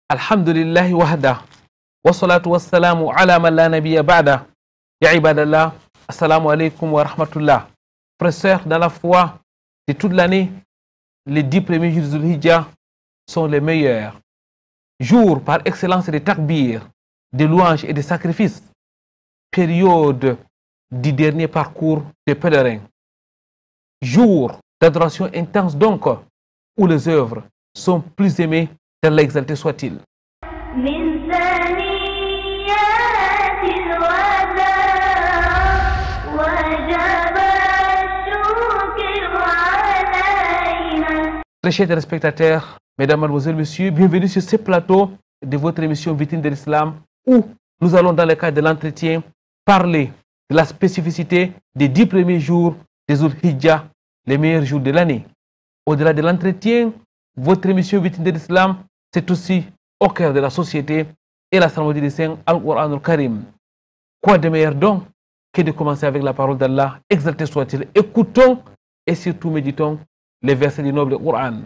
Alhamdulillahi wahda, wassalatu wassalamu ala man la nabiyya ba'da. Ya ibadallah, assalamu alaikum wa rahmatullah. Frères et sœurs, dans la foi de toute l'année, les 10 premiers jours de Zulhijjah sont les meilleurs jours par excellence de takbir, de louanges et de sacrifices, période du dernier parcours des pèlerins, jour d'adoration intense donc, où les œuvres sont plus aimées d'Allah exalté soit-il. Très chers téléspectateurs, mesdames, mademoiselles, messieurs, bienvenue sur ce plateau de votre émission Vitrine de l'Islam, où nous allons, dans le cadre de l'entretien, parler de la spécificité des 10 premiers jours des Zulhijjah, les meilleurs jours de l'année. Au-delà de l'entretien, votre émission Vitrine de l'Islam, c'est aussi au cœur de la société et la cérémonie du Saint Al-Qur'an al-Karim. Quoi de meilleur donc que de commencer avec la parole d'Allah, exalté soit-il. Écoutons et surtout méditons les versets du noble Qur'an.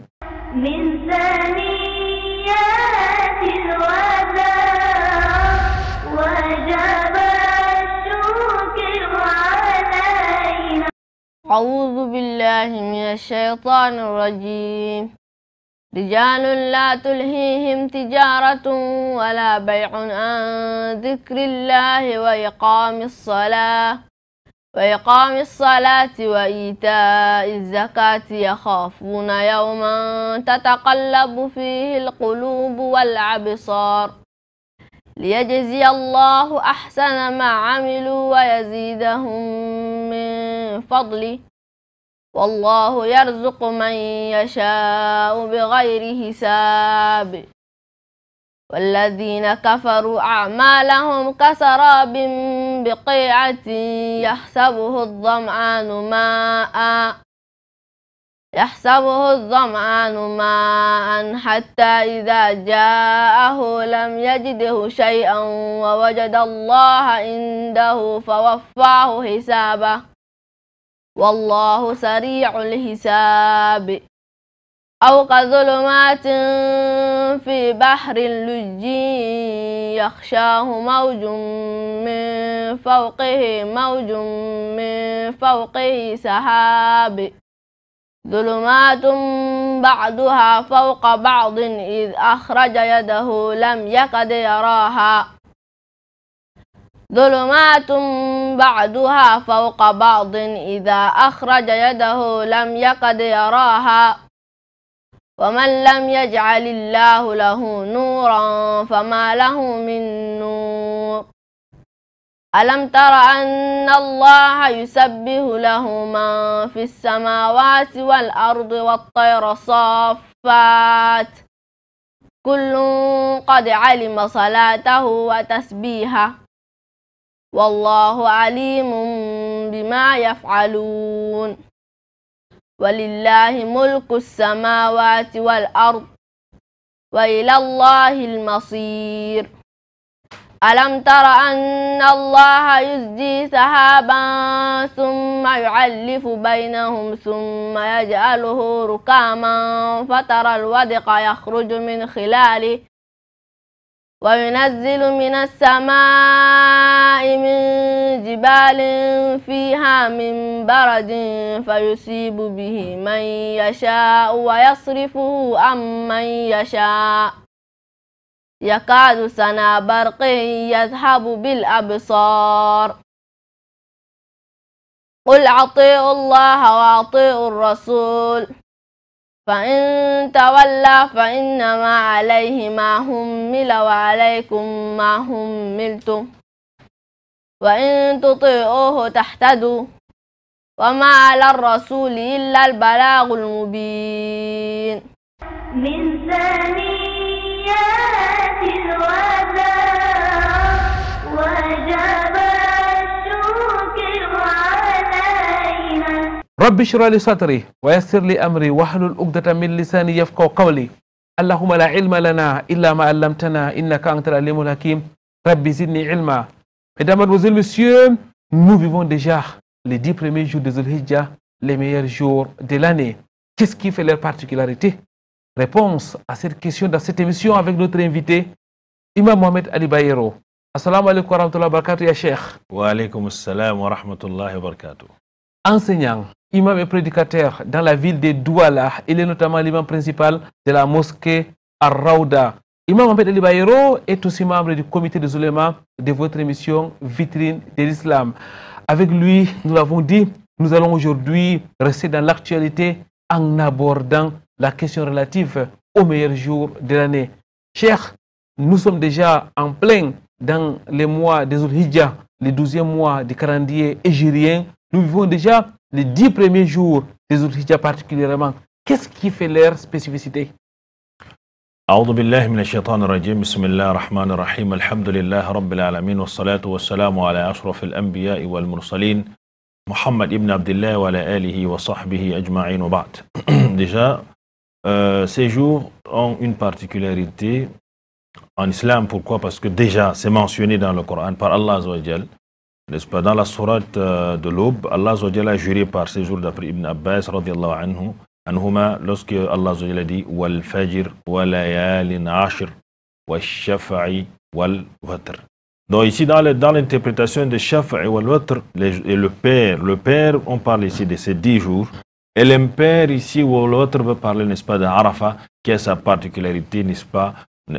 أعوذ بالله من الشيطان الرجيم. رجال لا تلهيهم تجارة ولا بيع عن ذكر الله وإقام الصلاة وإيتاء الزكاة يخافون يوما تتقلب فيه القلوب والأبصار ليجزي الله أحسن ما عملوا ويزيدهم من فضله والله يرزق من يشاء بغير حساب. والذين كفروا أعمالهم كسراب بقيعة يحسبه الظمآن ماء حتى إذا جاءه لم يجده شيئا ووجد الله عنده فوفاه حسابه والله سريع الحساب. أو كظلمات في بحر لج يخشاه موج من فوقه سحاب ظلمات بعضها فوق بعض إذ أخرج يده لم يكد يراها ظلمات بعضها فوق بعض إذا أخرج يده لم يكد يراها ومن لم يجعل الله له نورا فما له من نور. ألم تر أن الله يسبح له من في السماوات والأرض والطير صافات كل قد علم صلاته وتسبيحه والله عليم بما يفعلون. ولله ملك السماوات والأرض وإلى الله المصير. ألم تر أن الله يزجي سحابا ثم يعلف بينهم ثم يجعله ركاما فترى الودق يخرج من خلاله وينزل من السماء من جبال فيها من برد فيصيب به من يشاء ويصرفه عن من يشاء يكاد سنا برقه يذهب بالأبصار. قل أطيعوا الله وأطيعوا الرسول فإن تولوا فإنما عليه ما حمل وعليكم ما حملتم وإن تطيعوه تهتدوا وما على الرسول إلا البلاغ المبين. من ثنيات الوداع وجب الشكر علينا. رب اشرح لي صدري ويسر لي أمري واحلل عقدة من لساني يفقهوا قولي. اللهم لا علم لنا إلا ما علمتنا إنك أنت العليم الحكيم. ربي زدني علما. Mesdames, Mademoiselles, Messieurs, nous vivons déjà les 10 premiers jours de Zulhijjah, les meilleurs jours de l'année. Qu'est-ce qui fait leur particularité? réponse à cette question dans cette émission avec notre invité, Imam Mohamed Ali Bayero. Assalamu alaikum wa rahmatullahi wa barakatuh, ya Cheikh. Wa alaikum assalam wa rahmatullahi wa barakatuh. Enseignant, imam et prédicateur dans la ville de Douala, il est notamment l'imam principal de la mosquée Ar-Raouda. Imam Mohamed Ali Bayero est aussi membre du comité des oulémas de votre émission Vitrine de l'Islam. Avec lui, nous l'avons dit, nous allons aujourd'hui rester dans l'actualité en abordant la question relative aux meilleurs jours de l'année. Cheikh, nous sommes déjà en plein dans les mois des Zulhijjah, les 12e mois du calendrier hégirien. Nous vivons déjà les 10 premiers jours des Zulhijjah particulièrement. Qu'est-ce qui fait leur spécificité? أعوذ بالله من الشيطان الرجيم بسم الله الرحمن الرحيم الحمد لله رب العالمين والصلاة والسلام على أشرف الأنبياء والمرسلين محمد ابن عبد الله وعلى آله وصحبه أجمعين وبعد. Déjà, ces jours ont une particularité en islam. Pourquoi? Parce que déjà, c'est mentionné dans le Coran par Allah Azza wa Jal. N'est-ce pas? Dans la sourate de l'Aube, Allah Azza wa Jal a juré par ces jours d'après Ibn Abbas radiallahu anhu. Lorsque Allah a dit wal fajr wa layalin ashr wa shafa'i wal watr. Donc ici dans l'interprétation de shafa'i wal watr, et le père, on parle ici de ces 10 jours, et l'impair ici ou l'autre veut parler, n'est-ce pas, de Arafat, qui a sa particularité, n'est-ce pas,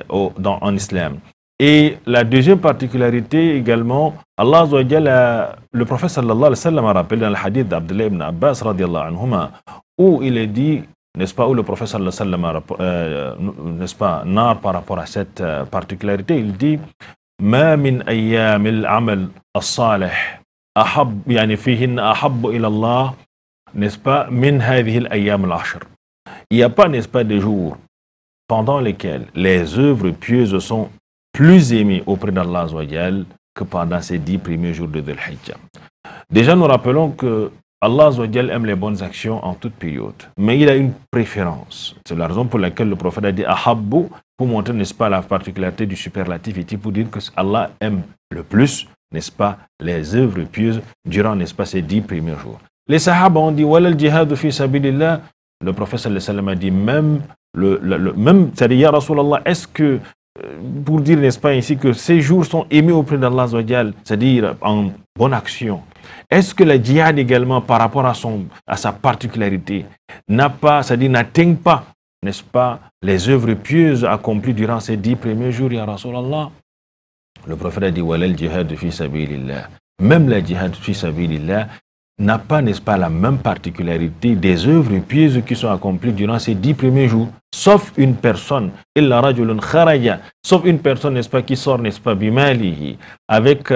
en islam. Et la deuxième particularité également, Allah Azza wa Jalla, le prophète sallallahu alayhi wa sallam a rappelé dans le hadith d'Abdullah ibn Abbas radiallahu anhuma, où il est dit, n'est-ce pas, où le prophète sallallahu alayhi wa sallam, n'est-ce pas, narre par rapport à cette particularité, il dit ما من أيام العمل الصالح أحب يعني فيهن أحب إلى الله n'est-ce pas, min hadhihi al-ayyam al-ashr. Il n'y a pas, n'est-ce pas, de jours pendant lesquels les œuvres pieuses sont plus aimées auprès d'Allah Azza wa Jal que pendant ces 10 premiers jours de Dhul Hijjah. Déjà, nous rappelons que Allah Azza wa Jal aime les bonnes actions en toute période, mais il a une préférence. C'est la raison pour laquelle le prophète a dit ahabbu, pour montrer, n'est-ce pas, la particularité du superlatif, et pour dire que Allah aime le plus, n'est-ce pas, les œuvres pieuses durant, n'est-ce pas, ces 10 premiers jours. Les Sahaba ont dit wala al-jihad fi sabilillah. Le prophète sallallahu alayhi wa sallam a dit même c'est-à-dire ya Rasulallah, est-ce que pour dire, n'est-ce pas, ici que ces jours sont aimés auprès d'Allah Azza wa Jal, c'est-à-dire en bonne action, est-ce que la djihad également par rapport à sa particularité c'est-à-dire n'atteint pas, n'est-ce pas, les œuvres pieuses accomplies durant ces 10 premiers jours, ya Rasulallah? Le prophète a dit wala al-jihad fi sabilillah. Même la djihad fi sabilillah n'a pas, n'est-ce pas, la même particularité des œuvres pieuses qui sont accomplies durant ces 10 premiers jours, sauf une personne, illa rajulun kharaja, sauf une personne, n'est-ce pas, qui sort, n'est-ce pas, bimalihi, avec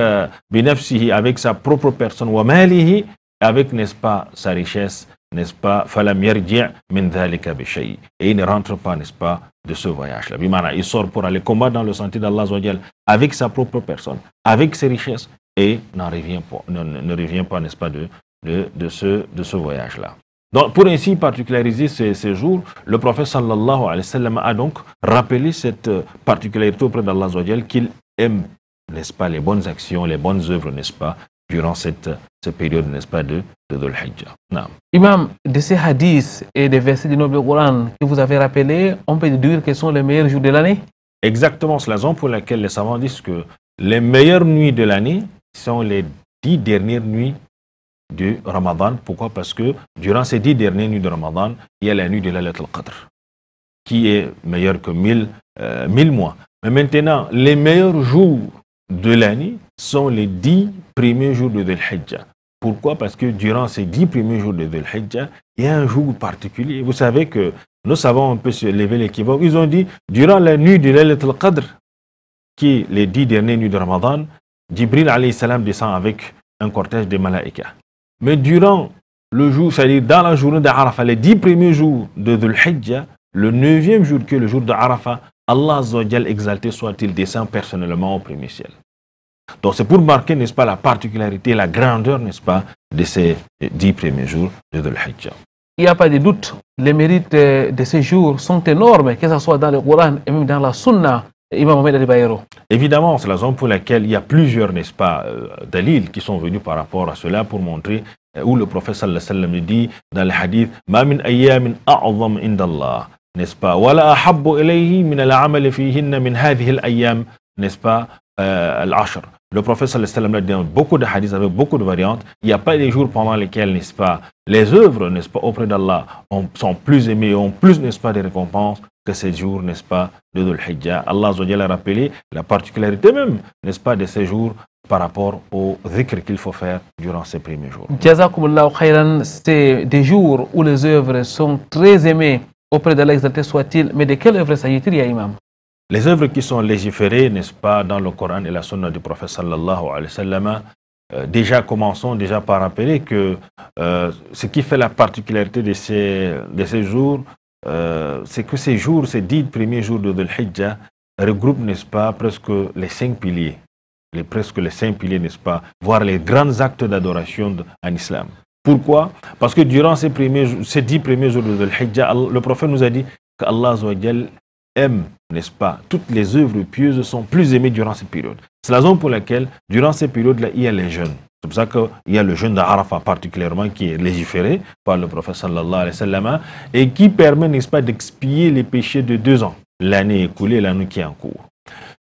binafsihi, avec sa propre personne, wa malihi, avec, n'est-ce pas, sa richesse, n'est-ce pas, falam yarji' min dhalika bi shay, et il ne rentre pas, n'est-ce pas, de ce voyage-là. Il sort pour aller combattre dans le sentier d'Allah Azza wa Jal avec sa propre personne, avec ses richesses, et ne revient pas, n'est-ce pas, de ce voyage-là. Donc, pour ainsi particulariser ces jours, le prophète sallallahu alayhi wa sallam a donc rappelé cette particularité auprès d'Allah Azza wa Jal qu'il aime, n'est-ce pas, les bonnes actions, les bonnes œuvres, n'est-ce pas, durant cette période, n'est-ce pas, de Dhul Hijjah. Imam, de ces hadiths et des versets du Noble Coran que vous avez rappelés, on peut déduire quels sont les meilleurs jours de l'année? Exactement, c'est la raison pour laquelle les savants disent que les meilleures nuits de l'année sont les 10 dernières nuits du Ramadan. Pourquoi? Parce que durant ces 10 dernières nuits de Ramadan, il y a la nuit de Laylatul Qadr, qui est meilleure que 1000 mois. Mais maintenant, les meilleurs jours de l'année sont les 10 premiers jours de Dhul Hijjah. Pourquoi? Parce que durant ces 10 premiers jours de Dhul Hijjah, il y a un jour particulier. Vous savez que nos savants, on peut se lever l'équivoque. Ils ont dit, durant la nuit de Laylatul Qadr, qui est les 10 dernières nuits de Ramadan, Jibril alayhi salam descend avec un cortège de malaïka. Mais durant le jour, c'est-à-dire dans la journée d'Arafat, les 10 premiers jours de Dhul Hijjah, le 9e jour qui est le jour d'Arafat, Allah Azza wa Jal exalté soit-il descend personnellement au premier ciel. Donc c'est pour marquer, n'est-ce pas, la particularité, la grandeur, n'est-ce pas, de ces 10 premiers jours de Dhul Hijjah. Il n'y a pas de doute, les mérites de ces jours sont énormes, que ce soit dans le Coran et même dans la Sunna. Imam Mohamed Ali Bayero. Évidemment, c'est la raison pour laquelle il y a plusieurs, n'est-ce pas, dalils qui sont venus par rapport à cela pour montrer où le prophète sallallahu alayhi wa sallam dit dans le hadith ma min ayyamin a'zam indallah n'est-ce pas? Wala ahabbu ilayhi min al-amal fihinna min hadhihi al-ayyam, n'est-ce pas? Al-ashr. Le prophète sallallahu alayhi wa sallam a dit beaucoup de hadiths avec beaucoup de variantes. Il n'y a pas des jours pendant lesquels, n'est-ce pas, les œuvres, n'est-ce pas, auprès d'Allah sont plus aimées, ont plus, n'est-ce pas, de récompenses que ces jours, n'est-ce pas, de Dhul Hijjah. Allah Azza wa Jalla a rappelé la particularité même, n'est-ce pas, de ces jours par rapport au dhikr qu'il faut faire durant ces premiers jours. Jazakumullahu khairan, c'est des jours où les œuvres sont très aimées auprès d'Allah exalté soit-il. Mais de quelles œuvres s'agit-il, ya imam? Les œuvres qui sont légiférées, n'est-ce pas, dans le Coran et la Sunna du prophète sallallahu alayhi wa sallam, commençons déjà par rappeler que ce qui fait la particularité de ces jours, c'est que ces jours, ces 10 premiers jours de Dhul Hijjah, regroupent, n'est-ce pas, presque les 5 piliers. Presque les 5 piliers, n'est-ce pas, voire les grands actes d'adoration en islam. Pourquoi? Parce que durant ces 10 premiers jours de Dhul Hijjah, le prophète nous a dit qu'Allah Azza wa Jalla aime, n'est-ce pas, toutes les œuvres pieuses sont plus aimées durant cette période. C'est la raison pour laquelle, durant ces périodes-là, il y a les jeûnes. C'est pour ça qu'il y a le jeûne d'Arafat particulièrement qui est légiféré par le prophète sallallahu alayhi wa sallam et qui permet, n'est-ce pas, d'expier les péchés de 2 ans, l'année écoulée et l'année qui est en cours.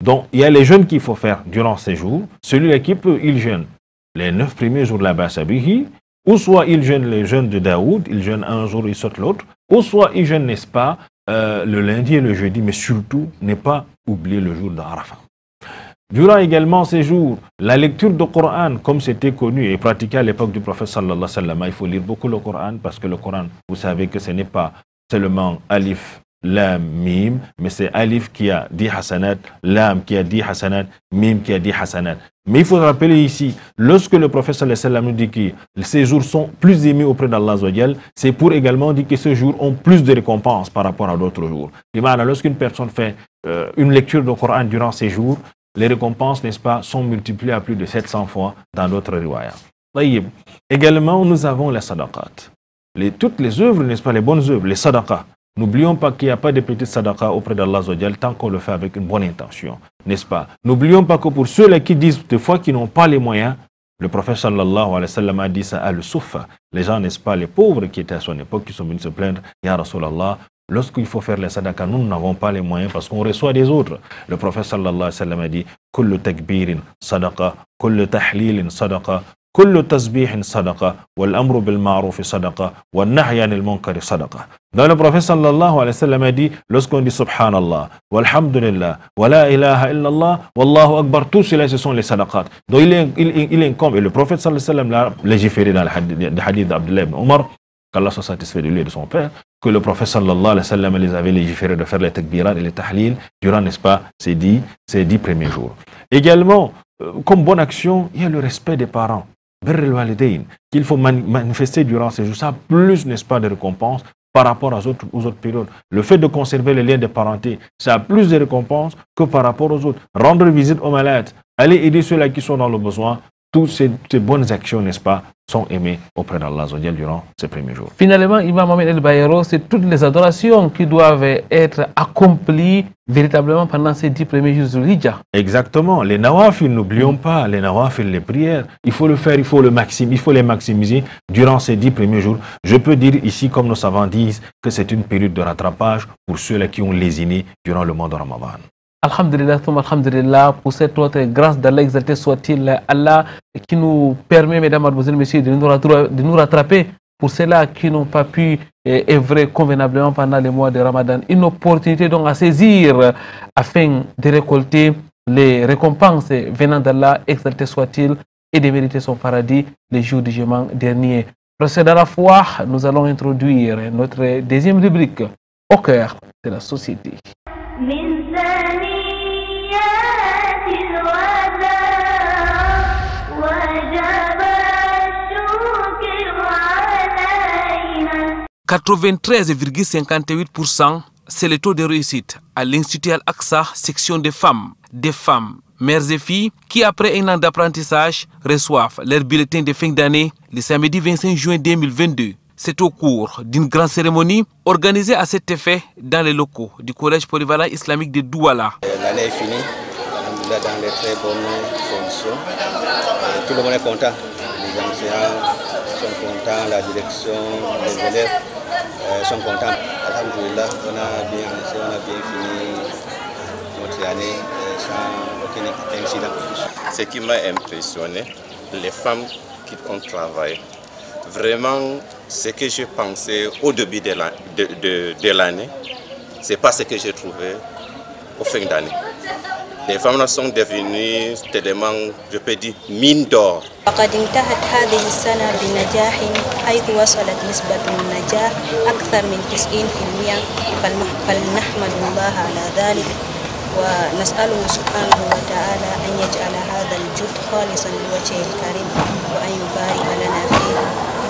Donc, il y a les jeûnes qu'il faut faire durant ces jours. Celui-là qui peut, il jeûne les 9 premiers jours de la Basabihi, ou soit il jeûne les jeûnes de Daoud, il jeûne un jour, il saute l'autre, ou soit il jeûne, n'est-ce pas, le lundi et le jeudi, mais surtout, ne pas oublier le jour d'Arafat. Durant également ces jours, la lecture du Coran, comme c'était connu et pratiqué à l'époque du prophète sallallahu alayhi wa sallam, il faut lire beaucoup le Coran, parce que le Coran, vous savez que ce n'est pas seulement Alif, Lam, Mim, mais c'est Alif qui a 10 hasanat, Lam qui a 10 hasanat, Mim qui a 10 hasanat. Mais il faut rappeler ici, lorsque le prophète sallallahu alayhi wa sallam nous dit que ces jours sont plus aimés auprès d'Allah Azza wa Jalla, c'est pour également dire que ces jours ont plus de récompenses par rapport à d'autres jours. Lorsqu'une personne fait une lecture du Coran durant ces jours, les récompenses, n'est-ce pas, sont multipliées à plus de 700 fois dans d'autres riwayas. Également, nous avons les sadaqat. Toutes les œuvres, n'est-ce pas, les bonnes œuvres, les sadaqas. N'oublions pas qu'il n'y a pas de petites sadaqas auprès d'Allah Azza wa Jalla tant qu'on le fait avec une bonne intention, n'est-ce pas? N'oublions pas que pour ceux-là qui disent des fois qu'ils n'ont pas les moyens, le prophète sallallahu alayhi wa sallam a dit ça à al-Suffa. Les gens, n'est-ce pas, les pauvres qui étaient à son époque, qui sont venus se plaindre, Ya Rasulallah, lorsqu'il faut faire les sadaqas, nous n'avons pas les moyens parce qu'on reçoit des autres. Le prophète sallallahu alayhi wa sallam a dit Kullu takbirin sadaqa, kullu tahlilin sadaqa, kullu tasbihin sadaqa, wal amru bil ma'ruf sadaqa, wal nahyi anil munkar sadaqa. Donc le prophète sallallahu alayhi wa sallam a dit, lorsqu'on dit subhanallah, walhamdulillah, wa la ilaha illallah, wallahu akbar, tout cela ce sont les sadaqat. Donc il incombe, et le prophète sallallahu alayhi wa sallam l'a légiféré dans le hadith d'Abdullah ibn Omar, qu'Allah soit satisfait de lui et de son père, que le prophète sallallahu alayhi wa sallam les avait légiféré de faire les takbirat et les tahlil durant, n'est-ce pas, ces 10 premiers jours. Également, comme bonne action, il y a le respect des parents. Qu'il faut manifester durant ces jours. Ça a plus, n'est-ce pas, de récompenses par rapport aux autres périodes. Le fait de conserver les liens de parenté, ça a plus de récompenses que par rapport aux autres. Rendre visite aux malades, aller aider ceux-là qui sont dans le besoin, toutes ces bonnes actions, n'est-ce pas, sont aimées auprès d'Allah durant ces premiers jours. Finalement, Imam Mohamed El Bayero, c'est toutes les adorations qui doivent être accomplies véritablement pendant ces 10 premiers jours de l'Hijjah. Exactement. Les nawafil, n'oublions pas, les nawafil, les prières, il faut le faire, il faut les maximiser durant ces 10 premiers jours. Je peux dire ici, comme nos savants disent, que c'est une période de rattrapage pour ceux-là qui ont lésiné durant le mois de Ramadan. Alhamdulillah, pour cette autre grâce d'Allah exalté soit-il, Allah qui nous permet, mesdames, mademoiselles, messieurs, de nous rattraper pour ceux-là qui n'ont pas pu œuvrer convenablement pendant les mois de Ramadan. Une opportunité donc à saisir afin de récolter les récompenses venant d'Allah exalté soit-il et de mériter son paradis les jours du jugement dernier. Procédant à la foi, nous allons introduire notre deuxième rubrique, au cœur de la société. « 93,58%, c'est le taux de réussite à l'Institut Al-Aqsa, section des femmes, mères et filles, qui après un an d'apprentissage reçoivent leur bulletin de fin d'année le samedi 25 juin 2022. C'est au cours d'une grande cérémonie organisée à cet effet dans les locaux du Collège polyvalent islamique de Douala. L'année est finie, dans les très bonnes conditions. Tout le monde est content. Les enseignants sont contents, la direction, les élèves sont contents. Alhamdulillah, on a bien fini notre année sans aucun incident. Ce qui m'a impressionné, les femmes qui ont travaillé. Vraiment, ce que j'ai pensé au début de l'année, ce n'est pas ce que j'ai trouvé au fin d'année. Les femmes sont devenues tellement, je peux dire, mine d'or. وقد انتهت هذه السنة بنجاح حيث وصلت نسبة النجاح أكثر من 90%، فلنحمد الله على ذلك ونسأله سبحانه وتعالى أن يجعل هذا الجهد خالصا لوجهه الكريم وأن يبارك لنا فيه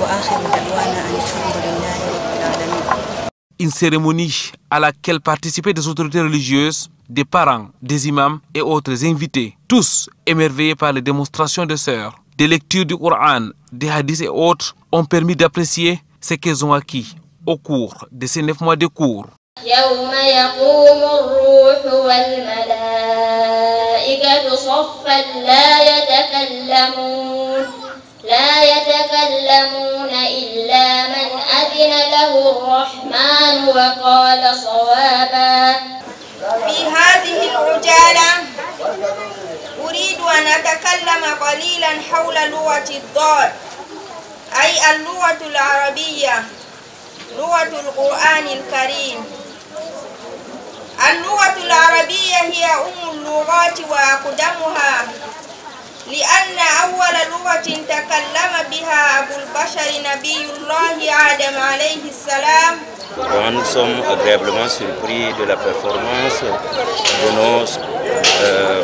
وآخر دعوانا أن الحمد لله رب العالمين. Une cérémonie à laquelle participaient des autorités religieuses, des parents, des imams et autres invités, tous émerveillés par les démonstrations de sœurs, des lectures du Coran, des hadiths et autres, ont permis d'apprécier ce qu'elles ont acquis au cours de ces 9 mois de cours. يوم يقوم الروح والملائكة صفا لا يتكلمون إلا من أذن له الرحمن وقال صوابا. في هذه العجالة أريد أن أتكلم قليلا حول لغة الضاد، أي اللغة العربية، لغة القرآن الكريم. اللغة العربية هي أم اللغات وأقدمها، لأن أول لغة تكلم بها أبو البشر نبي الله آدم عليه السلام. Nous sommes agréablement surpris de la performance de nos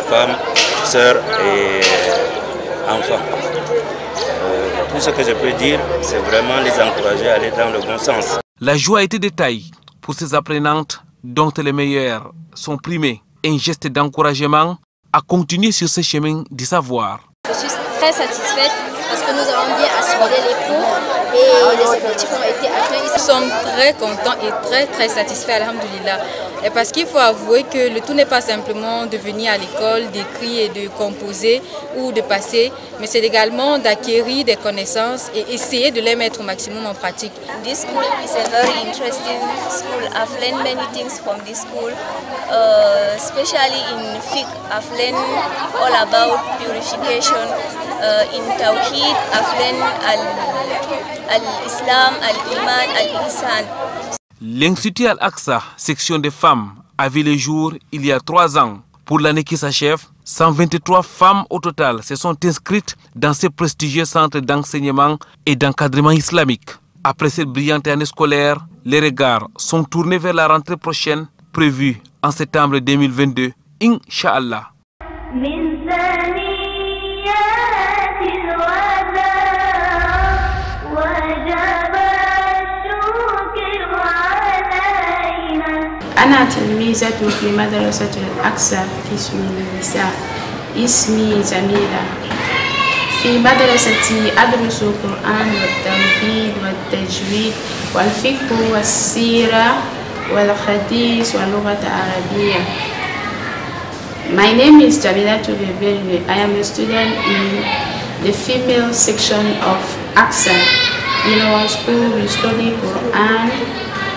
femmes, sœurs et enfants. Tout ce que je peux dire, c'est vraiment les encourager à aller dans le bon sens. La joie a été de taille pour ces apprenantes dont les meilleures sont primées. Un geste d'encouragement à continuer sur ce chemin du savoir. Je suis très satisfaite parce que nous avons bien assimilé les cours et les objectifs ont été atteints. Nous sommes très contents et très satisfaits, alhamdoulilah. Et parce qu'il faut avouer que le tout n'est pas simplement de venir à l'école, d'écrire et de composer ou de passer, mais c'est également d'acquérir des connaissances et essayer de les mettre au maximum en pratique. This school is a very interesting school. I've learned many things from this school, especially in fiqh. I've learned all about purification. In Tawheed, I've learned al-Islam, al-Iman, al-Ihsan. L'Institut Al-Aqsa, section des femmes, a vu le jour il y a 3 ans. Pour l'année qui s'achève, 123 femmes au total se sont inscrites dans ce prestigieux centre d'enseignement et d'encadrement islamique. Après cette brillante année scolaire, les regards sont tournés vers la rentrée prochaine, prévue en septembre 2022, Inch'Allah. أنا تلميذة في مدرسة الأقصى قسم النساء. اسمي جميلة. في مدرستي أدرس القرآن والتوحيد والتجويد والفقه والسيرة والحديث واللغة العربية. My name is Jamila Tubebelwe. I am a student in the female section of Aqsa. In our school, we study Quran,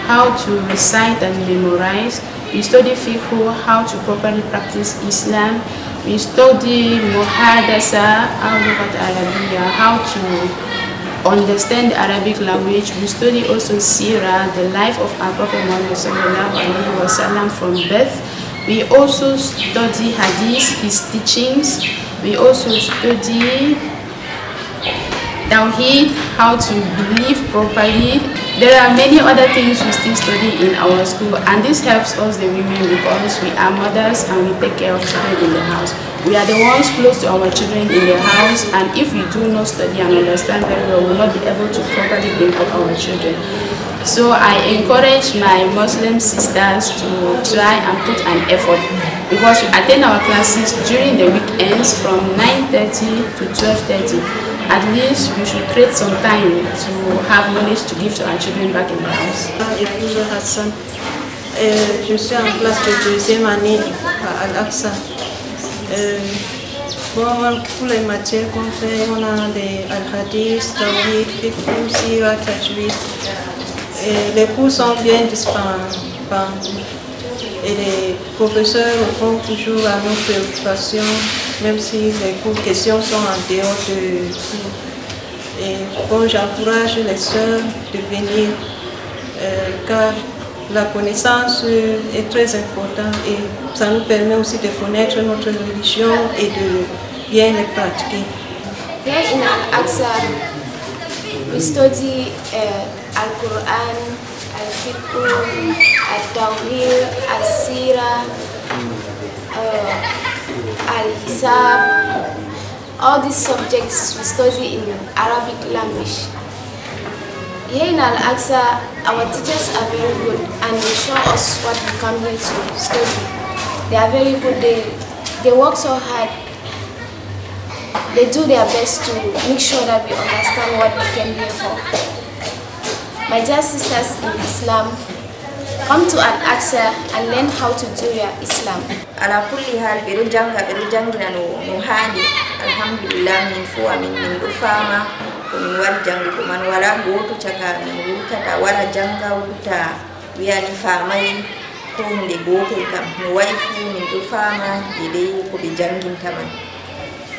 how to recite and memorize. We study fiqh, how to properly practice Islam. We study muhadasa, how to understand the Arabic language. We study also Sirah, the life of our Prophet Muhammad ﷺ from birth. We also study Hadith, his teachings. We also study Tawheed, how to believe properly. There are many other things we still study in our school, and this helps us the women because we are mothers and we take care of children in the house. We are the ones close to our children in the house, and if we do not study and understand very well, we will not be able to properly bring up our children. So I encourage my Muslim sisters to try and put an effort, because we attend our classes during the weekends from 9:30 to 12:30. At least we should create some time to have knowledge to give to our children back in the house. Je suis en classe de 2e année à Al-Aqsa. Pour les matières qu'on fait, on a des Al-Hadith, Tawhid, Fiqh, Sira, Tajwid. Et les cours sont bien dispensés. Et les professeurs répondent toujours à nos préoccupations, même si les questions sont en dehors de cours. Et bon, j'encourage les sœurs de venir, car la connaissance est très importante et ça nous permet aussi de connaître notre religion et de bien les pratiquer. Here in Al-Aqsa, we study Al-Quran, Al-Fiqh, Al-Tawhid, Al-Sira, Al-Hisab. All these subjects we study in Arabic language. Here in Al-Aqsa, our teachers are very good and they show us what we come here to study. They are very good, they work so hard. They do their best to make sure that we understand what we came here for. My dear sisters in Islam, come to Al-Aqsa and learn how to do your Islam. Ala kulli hal beru jangina no hani alhamdulillah min fu min do fama ko min war jangi ko man wala goto chaka min wurtata wara janga wurta wiyani famai ko hunde gotel kam no waifu min do fama ide ko be janginta man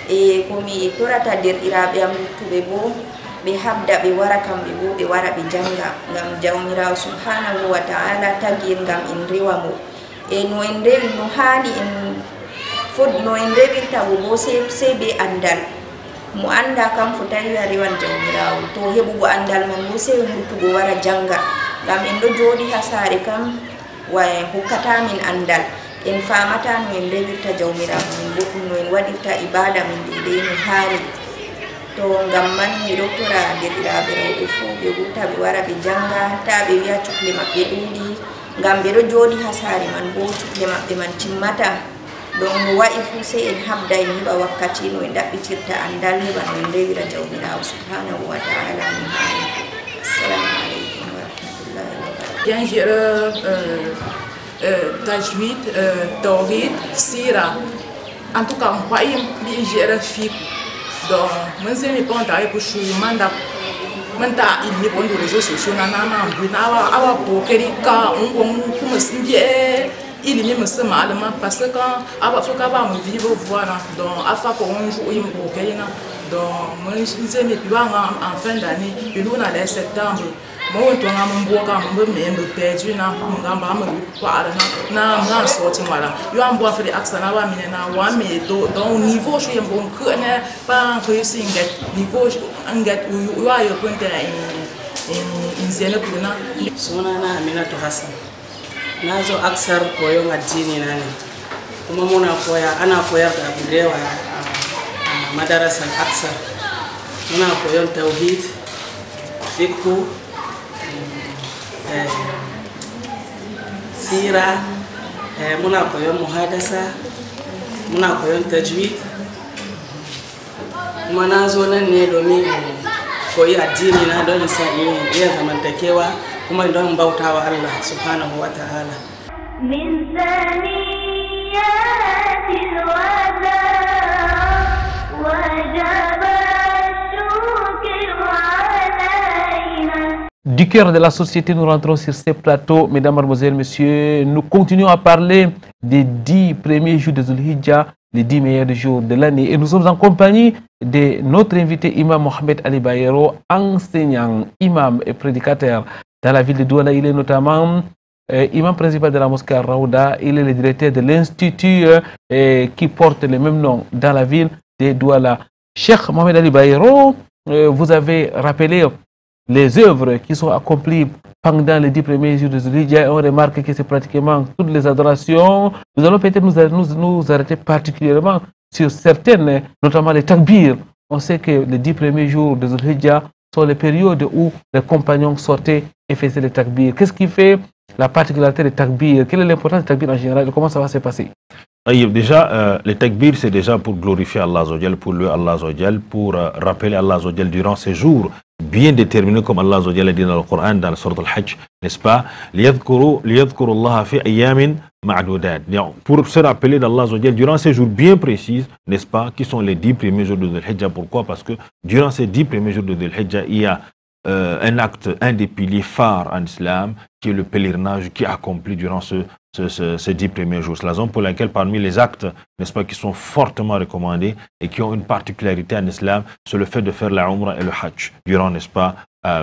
e ko mi torata derɗiraɓe am luttuɓe bo ɓe habda ɓe wara kamɓe bo ɓe wara ɓe janga ngam jawmirawo subhanahu wa ta'ala tagi en ngam en rewa mo e no en rewi no hani en fod no en rewirta bo sey be andal mo anda kam fo tawi a rewan jawmirawo to heɓugo andal man bo sey wurtugo wara janga ngam en ɗo jooɗi ha saare kam wa hokkata min andal en famata no en rewirta jawmirawo min bo ɗum no en waɗirta ibada min ɗiɗe no haani to ngam man mi ɗoftora derɗiraɓe rewɓe fuu ɓe wurta ɓe wara ɓe janga ta ɓe wiya cukle maɓɓe ɗuuɗi ngam ɓe ɗo jooɗi ha saare man bo cukle maɓɓe man timmata donc no waɗi fuu sey en habda en heɓa wakkati no en ɗaɓɓitirta andal heɓa no en rewira jawmirawo subhanahu wa ta'ala no haani. Assalamu aleykum wa rahmatullahi wa barakatuh. Tajwid, Tawhid, Sira. En tout cas, on croyait bien gérer FIC. Donc, je sais que je suis pour chou, manda, manda, il n'est pas de réseaux sociaux, nana, bruna, awa, pokerika, on me dit, il est même ce mal, parce que quand, awa, faut qu'awa me vivre voir, donc, afa qu'on joue, il me pokerina. Donc, je sais que je en fin d'année, puis nous, on a les septembre. Moi, on a mon bois, on me perdu, na mugamba me para na na sorti voilà. Yo am bois faire accent na wa minena wa me do donc niveau je bon que ne pas réussir niveau ngat yo ayo ponte in zene kuna sunana Aminatu Hassan nazo aksar koyon addini na ne kuma muna koya ana koyar da abu da yawa a madarasar aksar muna koyon tauhid fiqh sira muna koyon muhadasa muna koyon tajwid kuma na zo nan ne domin koyi addini na don iya zamantakewa kuma don bautawa Allah subhanahu wa ta'ala. Min saniyatil wada wajaba Du cœur de la société, nous rentrons sur ces plateaux. Mesdames, Mademoiselles, Messieurs, nous continuons à parler des 10 premiers jours de Zulhijjah, les 10 meilleurs jours de l'année. Et nous sommes en compagnie de notre invité, Imam Mohamed Ali Bayero, enseignant, imam et prédicateur dans la ville de Douala. Il est notamment imam principal de la mosquée Al-Raouda. Il est le directeur de l'institut qui porte le même nom dans la ville de Douala. Cheikh Mohamed Ali Bayero, vous avez rappelé les œuvres qui sont accomplies pendant les 10 premiers jours de Zulhijjah. On remarque que c'est pratiquement toutes les adorations. Nous allons peut-être nous arrêter particulièrement sur certaines, notamment les takbir. On sait que les 10 premiers jours de Zulhijjah sont les périodes où les compagnons sortaient et faisaient les takbir. Qu'est-ce qui fait la particularité des takbir? Quelle est l'importance des takbir en général et comment ça va se passer? Déjà, les takbir, c'est déjà pour glorifier Allah, pour louer Allah, pour rappeler Allah durant ces jours bien déterminés, comme Allah a dit dans le Coran, dans la sourate Al-Hajj, n'est-ce pas? لِيَذْكُرُوا اللَّهَ فِي أَيَّامٍ مَعْدُودَاتٍ. Pour se rappeler d'Allah durant ces jours bien précis, n'est-ce pas, qui sont les 10 premiers jours de Dhul-Hijjah. Pourquoi? Parce que durant ces 10 premiers jours de Dhul-Hijjah, il y a un acte, un des piliers phares en islam, qui est le pèlerinage qui est accompli durant ces 10 premiers jours. C'est la raison pour laquelle parmi les actes, n'est-ce pas, qui sont fortement recommandés et qui ont une particularité en islam, c'est le fait de faire la umrah et le hajj durant, n'est-ce pas,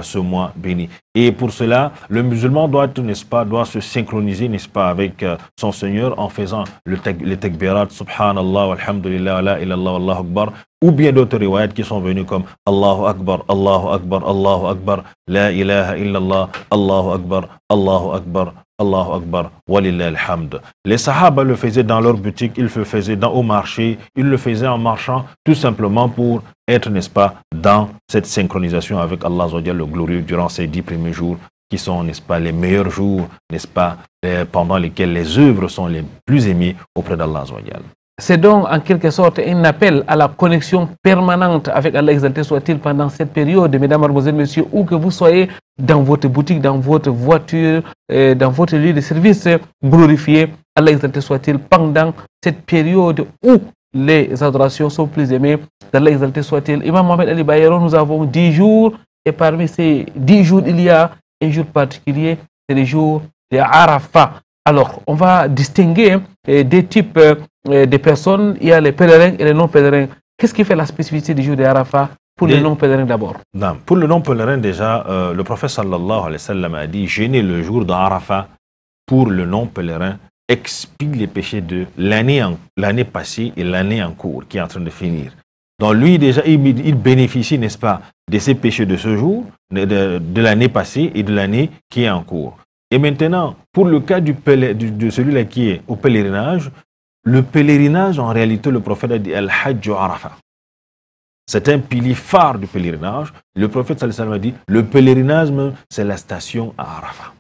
ce mois béni. Et pour cela, le musulman doit, n'est-ce pas, doit se synchroniser, n'est-ce pas, avec son Seigneur en faisant les takbirat, subhanallah, walhamdulillah, la ilallah, wallahu akbar, ou bien d'autres riwayats qui sont venus comme Allahu akbar, Allahu akbar, Allahu akbar, la ilaha illallah, Allahu akbar, Allahu akbar, Allahu akbar, walillah alhamd. Les sahaba le faisaient dans leur boutique, ils le faisaient au marché, ils le faisaient en marchant, tout simplement pour être, n'est-ce pas, dans cette synchronisation avec Allah le glorieux durant ces 10 premiers jours qui sont, n'est-ce pas, les meilleurs jours, n'est-ce pas, pendant lesquels les œuvres sont les plus aimées auprès d'Allah. C'est donc en quelque sorte un appel à la connexion permanente avec Allah exalté soit-il pendant cette période, mesdames, mademoiselles, messieurs, où que vous soyez, dans votre boutique, dans votre voiture, dans votre lieu de service, glorifiez Allah exalté soit-il pendant cette période où les adorations sont plus aimées d'Allah exalté soit-il. Imam Mohamed Ali Bayero, nous avons 10 jours et parmi ces 10 jours, il y a un jour particulier, c'est le jour de Arafat. Alors, on va distinguer des types de personnes. Il y a les pèlerins et les non-pèlerins. Qu'est-ce qui fait la spécificité du jour de Arafat pour les non-pèlerins d'abord? Pour le non-pèlerin, déjà, le prophète sallallahu alayhi wa sallam a dit, jeûner le jour d'Arafat pour le non-pèlerin expie les péchés de l'année passée et l'année en cours qui est en train de finir. Donc lui, déjà, il bénéficie, n'est-ce pas, de ces péchés de ce jour, de l'année passée et de l'année qui est en cours. Et maintenant, pour le cas de celui-là qui est au pèlerinage, le pèlerinage, en réalité, le prophète a dit Al-Hajj Arafat. C'est un pilier phare du pèlerinage. Le prophète sallallahu alayhi wa sallam a dit le pèlerinage, c'est la station à Arafat.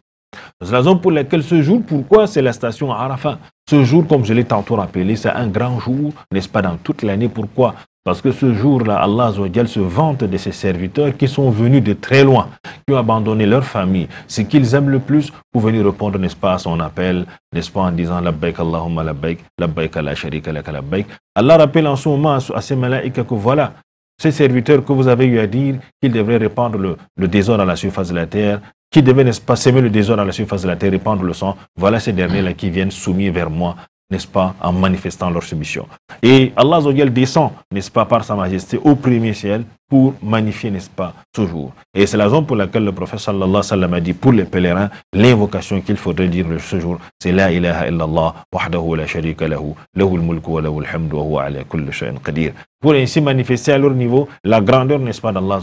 C'est la raison pour laquelle ce jour, pourquoi c'est la station à Arafat? Ce jour, comme je l'ai tantôt rappelé, c'est un grand jour, n'est-ce pas, dans toute l'année. Pourquoi? Parce que ce jour-là, Allah se vante de ses serviteurs qui sont venus de très loin, qui ont abandonné leur famille, ce qu'ils aiment le plus, pour venir répondre, n'est-ce pas, à son appel, n'est-ce pas, en disant Labbaik Allahumma labbaik, labbaik la sharika laka labbaik. Allah rappelle en ce moment à ses malaïkas que voilà, ces serviteurs que vous avez eu à dire qu'ils devraient répandre le désordre à la surface de la terre, qui devaient, n'est-ce pas, s'aimer le désordre à la surface de la terre, répandre le sang. Voilà ces derniers-là qui viennent soumis vers moi, n'est-ce pas, en manifestant leur soumission. Et Allah descend, n'est-ce pas, par sa majesté au premier ciel pour magnifier, n'est-ce pas, ce jour. Et c'est la raison pour laquelle le prophète sallallahu alayhi wa sallam a dit pour les pèlerins, l'invocation qu'il faudrait dire ce jour, c'est La ilaha illallah, wahdahu la sharika lahu, lahul mulku wa lahul hamdu wa huwa ala kulli shay'in qadir. Pour ainsi manifester à leur niveau la grandeur, n'est-ce pas, d'Allah,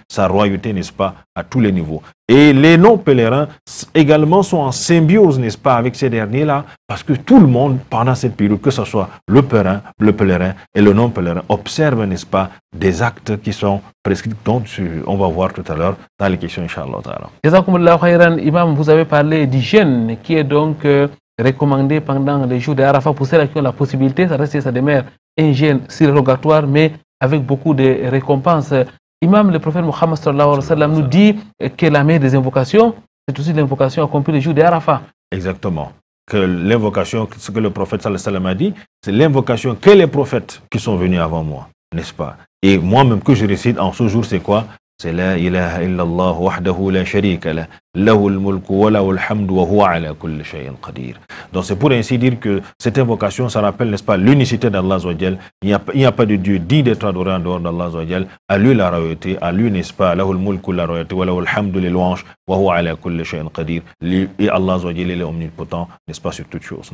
sa royauté, n'est-ce pas, à tous les niveaux. Et les non-pèlerins également sont en symbiose, n'est-ce pas, avec ces derniers-là, parce que tout le monde, pendant cette période, que ce soit le pèlerin et le non-pèlerin, observe, n'est-ce pas, des actes qui sont prescrits, dont on va voir tout à l'heure dans les questions, Inch'Allah. Jazakumullahu khairan. Imam, vous avez parlé du jeûne qui est donc recommandé pendant les jours de Arafat pour ceux qui ont la possibilité, ça reste, ça demeure un jeûne surrogatoire, mais avec beaucoup de récompenses. Imam, le prophète Mohammed sallallahu alayhi wa sallam nous dit que la meilleure des invocations, c'est aussi l'invocation accomplie le jour de Arafat. Exactement. Que l'invocation, ce que le prophète sallallahu alayhi wa sallam a dit, c'est l'invocation que les prophètes qui sont venus avant moi, n'est-ce pas? Et moi-même que je récite en ce jour, c'est quoi? C'est La ilaha illallah wahdahu la sharika lah, lahul mulku wa lahul hamdu wa huwa ala kulli shay'in qadir. Donc c'est pour ainsi dire que cette invocation, ça rappelle, n'est-ce pas, l'unicité d'Allah. Il n'y a pas de Dieu digne d'être adoré en dehors d'Allah. À lui la royauté, à lui, n'est-ce pas, lahul mulku la royauté, wa lahul hamdu les louanges, wa huwa ala kulli shay'in qadir. Et Allah il est omnipotent, n'est-ce pas, sur toutes choses.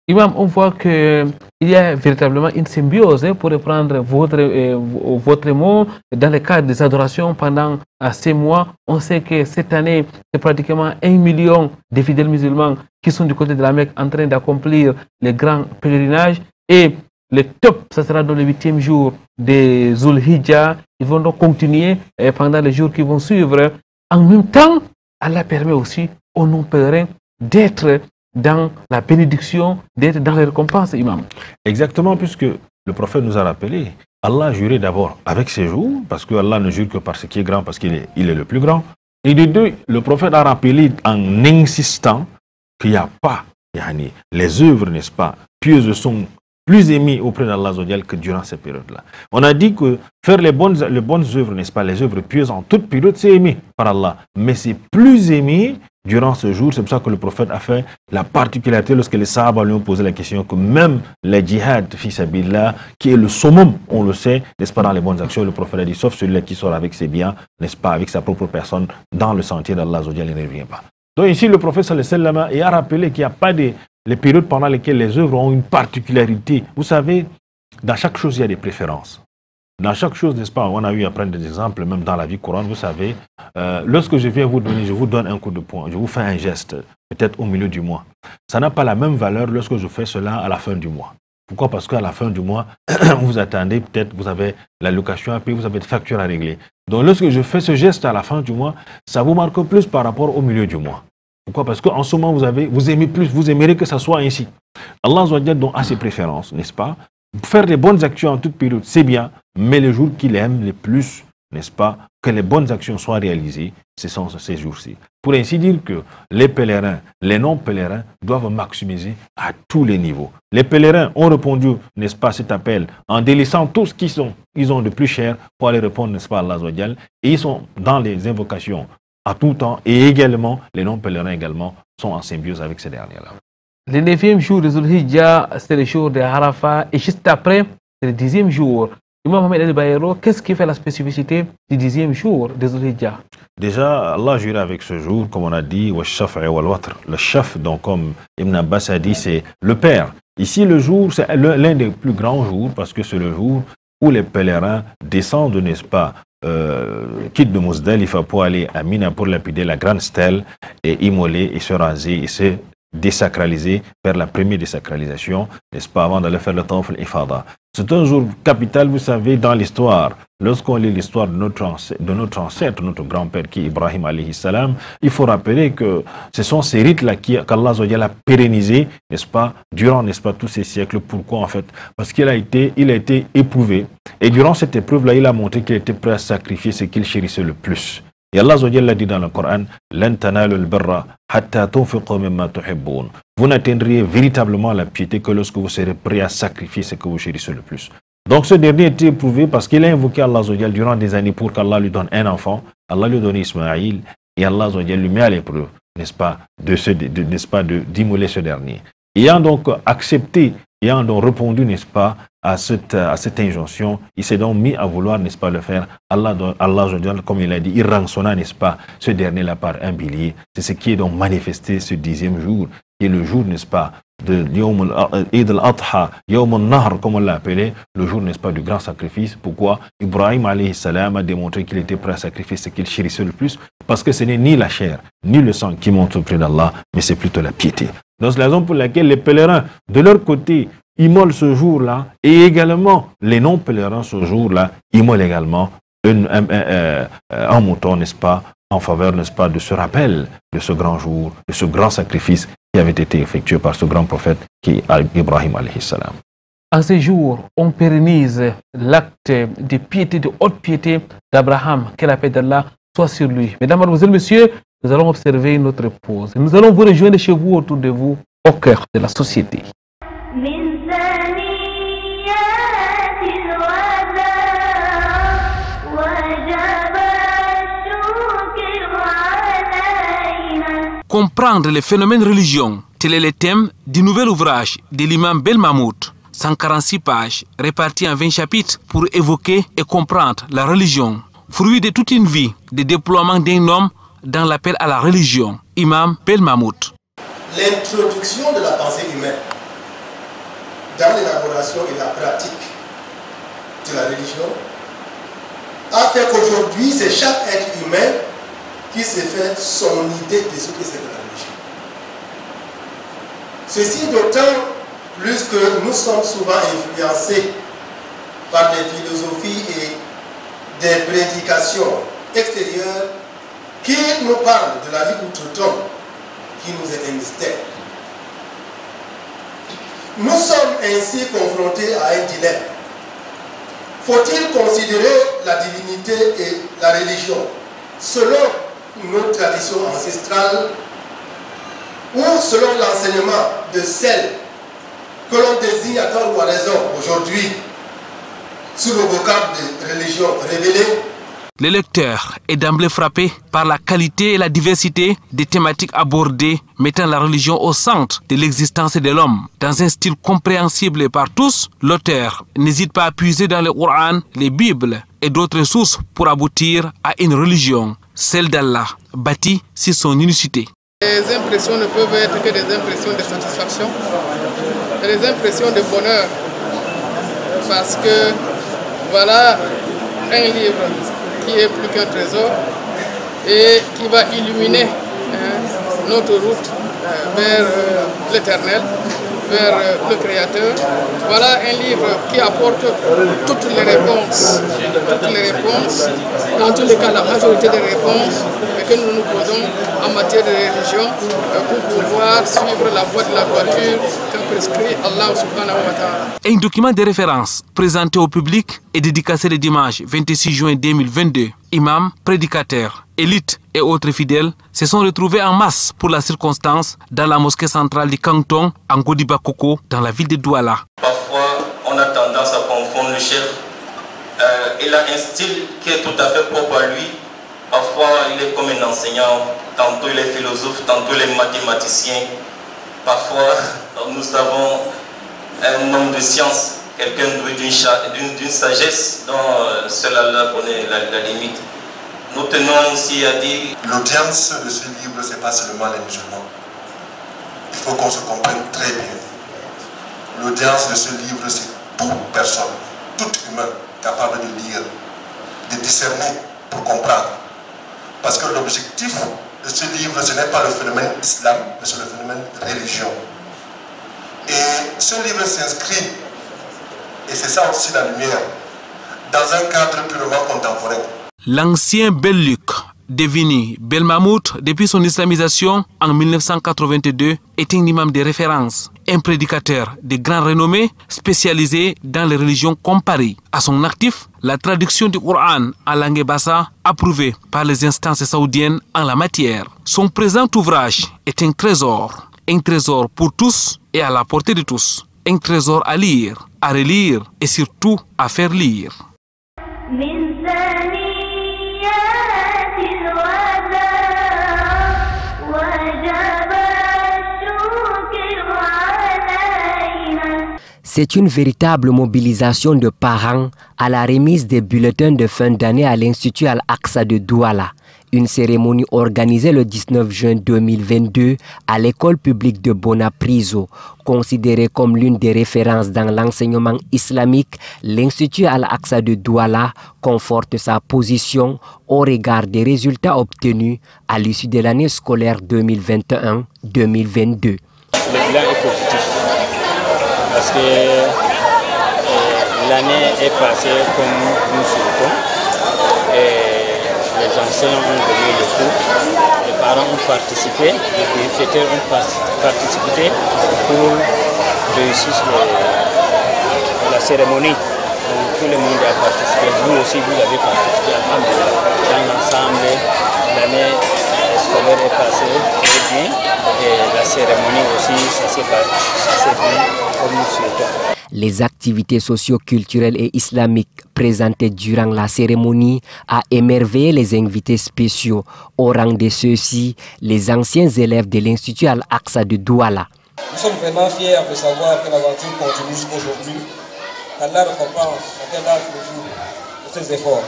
Imam, on voit qu'il y a véritablement une symbiose, pour reprendre votre mot, dans le cadre des adorations pendant ces mois. On sait que cette année, c'est pratiquement 1 million de fidèles musulmans qui sont du côté de la Mecque en train d'accomplir les grands pèlerinages. Et le top, ça sera dans le 8e jour de Zulhijjah. Ils vont donc continuer pendant les jours qui vont suivre. En même temps, Allah permet aussi aux non-pèlerins d'être dans la bénédiction, d'être dans les récompenses, Imam. Exactement, puisque le prophète nous a rappelé, Allah a juré d'abord avec ses jours, parce que Allah ne jure que par ce qui est grand, parce qu'il est le plus grand. Et de deux, le prophète a rappelé en insistant qu'il n'y a pas, les œuvres, n'est-ce pas, pieuses sont plus aimé auprès d'Allah que durant ces périodes-là. On a dit que faire les bonnes œuvres, n'est-ce pas, les œuvres pieuses en toute période, c'est aimé par Allah. Mais c'est plus aimé durant ce jour. C'est pour ça que le prophète a fait la particularité lorsque les Sahaba lui ont posé la question que même les djihad, fils sabilillah, qui est le summum, on le sait, n'est-ce pas, dans les bonnes actions, le prophète a dit, sauf celui-là qui sort avec ses biens, n'est-ce pas, avec sa propre personne, dans le sentier d'Allah, il ne revient pas. Donc ici, le prophète sallallahu alayhi wa sallam a rappelé qu'il n'y a pas les périodes pendant lesquelles les œuvres ont une particularité. Vous savez, dans chaque chose, il y a des préférences. Dans chaque chose, n'est-ce pas, on a eu à prendre des exemples, même dans la vie courante, vous savez, lorsque je viens vous donner, je vous donne un coup de poing, je vous fais un geste, peut-être au milieu du mois. Ça n'a pas la même valeur lorsque je fais cela à la fin du mois. Pourquoi? Parce qu'à la fin du mois, vous attendez, peut-être vous avez la location à payer, vous avez des factures à régler. Donc lorsque je fais ce geste à la fin du mois, ça vous marque plus par rapport au milieu du mois. Pourquoi? Parce qu'en ce moment, vous aimez plus, vous aimerez que ça soit ainsi. Allah donc a ses préférences, n'est-ce pas? Faire les bonnes actions en toute période, c'est bien, mais le jour qu'il aime le plus, n'est-ce pas, que les bonnes actions soient réalisées, ce sont ces jours-ci. Pour ainsi dire que les pèlerins, les non-pèlerins doivent maximiser à tous les niveaux. Les pèlerins ont répondu, n'est-ce pas, à cet appel en délaissant tout ce qu'ils ont de plus cher pour aller répondre, n'est-ce pas, à Allah. Et ils sont dans les invocations à tout temps, et également, les non-pèlerins également sont en symbiose avec ces derniers-là. Le 9e jour de Zulhijjah, c'est le jour de Arafat, et juste après, c'est le 10e jour. Imam Mohamed El Bayero, qu'est-ce qui fait la spécificité du 10e jour de Zulhijjah? Déjà, Allah jure avec ce jour, comme on a dit, le chaf, donc comme Ibn Abbas a dit, c'est le Père. Ici, le jour, c'est l'un des plus grands jours, parce que c'est le jour où les pèlerins descendent, n'est-ce pas, quittent de Muzdalifa pour aller à Mina pour lapider la grande stèle et immoler et se raser et se désacraliser, faire la première désacralisation, n'est-ce pas, avant d'aller faire le tawaf al-ifada. C'est un jour capital, vous savez, dans l'histoire. Lorsqu'on lit l'histoire de notre ancêtre, notre grand-père qui est Ibrahim alayhi salam, il faut rappeler que ce sont ces rites-là qu'Allah a pérennisés, n'est-ce pas, durant, n'est-ce pas, tous ces siècles. Pourquoi, en fait? Parce qu'il a été éprouvé. Et durant cette épreuve-là, il a montré qu'il était prêt à sacrifier ce qu'il chérissait le plus. Et Allah l'a dit dans le Coran, vous n'atteindriez véritablement la piété que lorsque vous serez prêt à sacrifier ce que vous chérissez le plus. Donc ce dernier était éprouvé parce qu'il a invoqué Allah durant des années pour qu'Allah lui donne un enfant. Allah lui donne Ismaïl et Allah lui met à l'épreuve, n'est-ce pas, d'immoler ce dernier. Ayant donc accepté, ayant donc répondu, n'est-ce pas, à cette injonction, il s'est donc mis à vouloir, n'est-ce pas, le faire. Allah, comme il a dit, il rançonna, n'est-ce pas, ce dernier-là par un bélier. C'est ce qui est donc manifesté ce 10e jour, qui est le jour, n'est-ce pas, de Eid al-Adha, Yawm al-Nahr, comme on l'a appelé, le jour, n'est-ce pas, du grand sacrifice. Pourquoi? Ibrahim alayhi salam a démontré qu'il était prêt à sacrifier ce qu'il chérissait le plus, parce que ce n'est ni la chair, ni le sang qui monte auprès d'Allah, mais c'est plutôt la piété. Donc c'est la raison pour laquelle les pèlerins, de leur côté, immolent ce jour-là, et également les non-pèlerins ce jour-là immolent également un mouton, n'est-ce pas, en faveur, n'est-ce pas, de ce rappel de ce grand jour, de ce grand sacrifice qui avait été effectué par ce grand prophète qui est Ibrahim alayhi salam. En ces jours, on pérennise l'acte de piété, de haute piété d'Abraham, que la paix d'Allah soit sur lui. Mesdames, Mademoiselles, Messieurs, nous allons observer notre pause. Nous allons vous rejoindre chez vous, autour de vous, au cœur de la société. Comprendre les phénomènes religieux, tel est le thème du nouvel ouvrage de l'imam Belmamouth, 146 pages, réparties en 20 chapitres pour évoquer et comprendre la religion, fruit de toute une vie de déploiement d'un homme dans l'appel à la religion, imam Belmamouth. L'introduction de la pensée humaine dans l'élaboration et la pratique de la religion a fait qu'aujourd'hui, c'est chaque être humain qui se fait son idée de ce que c'est que la religion. Ceci d'autant plus que nous sommes souvent influencés par des philosophies et des prédications extérieures qui nous parlent de la vie outre-tombe, qui nous est un mystère. Nous sommes ainsi confrontés à un dilemme. Faut-il considérer la divinité et la religion selon nos traditions ancestrales ou selon l'enseignement de celles que l'on désigne à tort ou à raison aujourd'hui sous le vocable de religion révélée. Le lecteur est d'emblée frappé par la qualité et la diversité des thématiques abordées, mettant la religion au centre de l'existence de l'homme. Dans un style compréhensible par tous, l'auteur n'hésite pas à puiser dans le Coran, les Bibles et d'autres sources pour aboutir à une religion, celle d'Allah, bâtie sur son unicité. Les impressions ne peuvent être que des impressions de satisfaction, des impressions de bonheur, parce que voilà un livre qui est plus qu'un trésor et qui va illuminer notre route vers l'éternel, vers le Créateur. Voilà un livre qui apporte toutes les réponses, dans tous les cas la majorité des réponses que nous nous posons en matière de religion pour pouvoir suivre la voie de la droiture qu'a prescrit Allah subhanahu wa ta'ala. Un document de référence présenté au public et dédicacé le dimanche 26 juin 2022. Imams, prédicateurs, élites et autres fidèles se sont retrouvés en masse pour la circonstance dans la mosquée centrale du canton Angodi Bakoko dans la ville de Douala. Parfois, on a tendance à confondre le chef. Il a un style qui est tout à fait propre à lui. Parfois, il est comme un enseignant. Tantôt, il est philosophe, tantôt, il est mathématicien. Parfois, nous avons un homme de science, quelqu'un doué d'une sagesse dont seul Allah connaît la limite. Nous tenons aussi à dire... L'audience de ce livre, ce n'est pas seulement les musulmans. Il faut qu'on se comprenne très bien. L'audience de ce livre, c'est toute personne, tout humain capable de lire, de discerner pour comprendre. Parce que l'objectif de ce livre, ce n'est pas le phénomène islam, mais c'est le phénomène religion. Et ce livre s'inscrit, et c'est ça aussi la lumière, dans un cadre purement contemporain. L'ancien Bel-Luc, devenu Belmamout depuis son islamisation en 1982, est un imam de référence, un prédicateur de grande renommée spécialisé dans les religions comparées. À son actif, la traduction du Coran en langue bassa, approuvée par les instances saoudiennes en la matière. Son présent ouvrage est un trésor pour tous et à la portée de tous. Un trésor à lire, à relire et surtout à faire lire. C'est une véritable mobilisation de parents à la remise des bulletins de fin d'année à l'Institut Al-Aqsa de Douala. Une cérémonie organisée le 19 juin 2022 à l'école publique de Bonapriso. Considérée comme l'une des références dans l'enseignement islamique, l'Institut Al-Aqsa de Douala conforte sa position au regard des résultats obtenus à l'issue de l'année scolaire 2021-2022. Le bilan est positif parce que l'année est passée comme nous souhaitons. Les enseignants ont donné le cours, les parents ont participé, les bienfaiteurs ont participé pour réussir la cérémonie. Donc, tout le monde a participé, vous aussi vous avez participé dans l'ensemble. L'année scolaire est passée très bien et la cérémonie aussi, ça s'est bien comme nous souhaitons. Les activités socio-culturelles et islamiques présentées durant la cérémonie a émerveillé les invités spéciaux. Au rang de ceux-ci, les anciens élèves de l'Institut Al-Aqsa de Douala. Nous sommes vraiment fiers de savoir que l'aventure continue jusqu'aujourd'hui. qu'Allah récompense chacun d'entre vous pour ses efforts.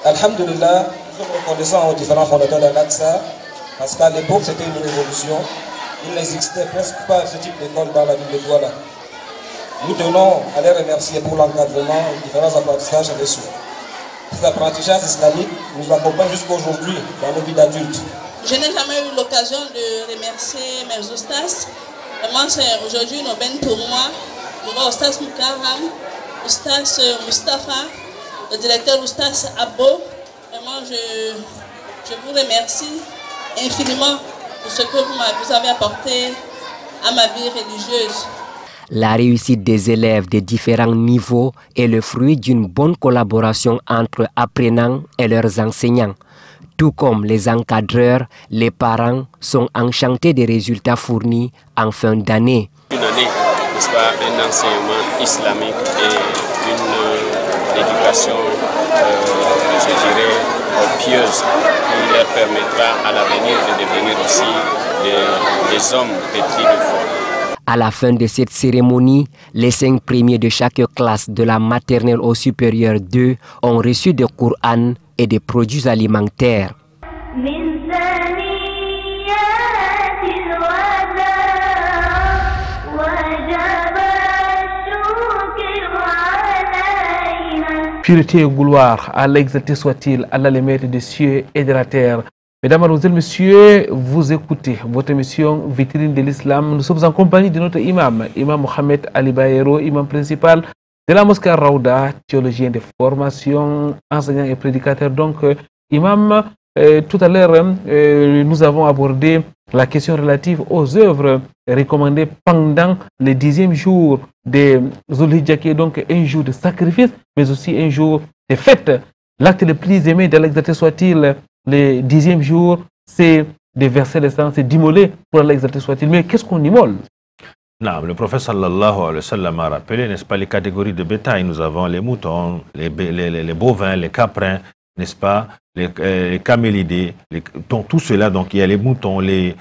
Alhamdulillah, nous sommes reconnaissants aux différents fondateurs d'Al-Aqsa parce qu'à l'époque c'était une révolution. Il n'existait presque pas ce type d'école dans la ville de Douala. Nous tenons à les remercier pour l'encadrement et différents apprentissages reçus. Ces apprentissages islamiques nous accompagnent jusqu'aujourd'hui dans nos vies d'adultes. Je n'ai jamais eu l'occasion de remercier mes oustas. Vraiment, c'est aujourd'hui une aubaine pour moi. Je vois Oustas Moukaram, Oustas Mustafa, le directeur Oustas Abbo. Vraiment, je vous remercie infiniment pour ce que vous avez apporté à ma vie religieuse. La réussite des élèves de différents niveaux est le fruit d'une bonne collaboration entre apprenants et leurs enseignants. Tout comme les encadreurs, les parents sont enchantés des résultats fournis en fin d'année. Une année, n'est-ce pas, un enseignement islamique et une éducation, je dirais, pieuse qui leur permettra à l'avenir de devenir aussi des hommes pétris de foi. À la fin de cette cérémonie, les 5 premiers de chaque classe de la maternelle au supérieur 2 ont reçu des Coran et des produits alimentaires. Pureté et gloire, Allah exalté soit-il, Allah le maître des cieux et de la terre. Mesdames, Mademoiselles, Messieurs, vous écoutez votre émission Vitrine de l'Islam. Nous sommes en compagnie de notre imam, Imam Mohamed Ali Bayero, imam principal de la mosquée Raouda, théologien de formation, enseignant et prédicateur. Donc, imam, tout à l'heure, nous avons abordé la question relative aux œuvres recommandées pendant le 10e jour de Zulhijjah, qui est donc un jour de sacrifice, mais aussi un jour de fête. L'acte le plus aimé d'Allah exalté soit-il, le 10e jour, c'est de verser le sang, c'est d'immoler pour Allah exalté soit-il. Mais qu'est-ce qu'on immole? Non, le prophète sallallahu alayhi wa sallam a rappelé, n'est-ce pas, les catégories de bétail. Nous avons les moutons, les bovins, les caprins, n'est-ce pas, les camélidés, tout cela. Donc il y a les moutons, les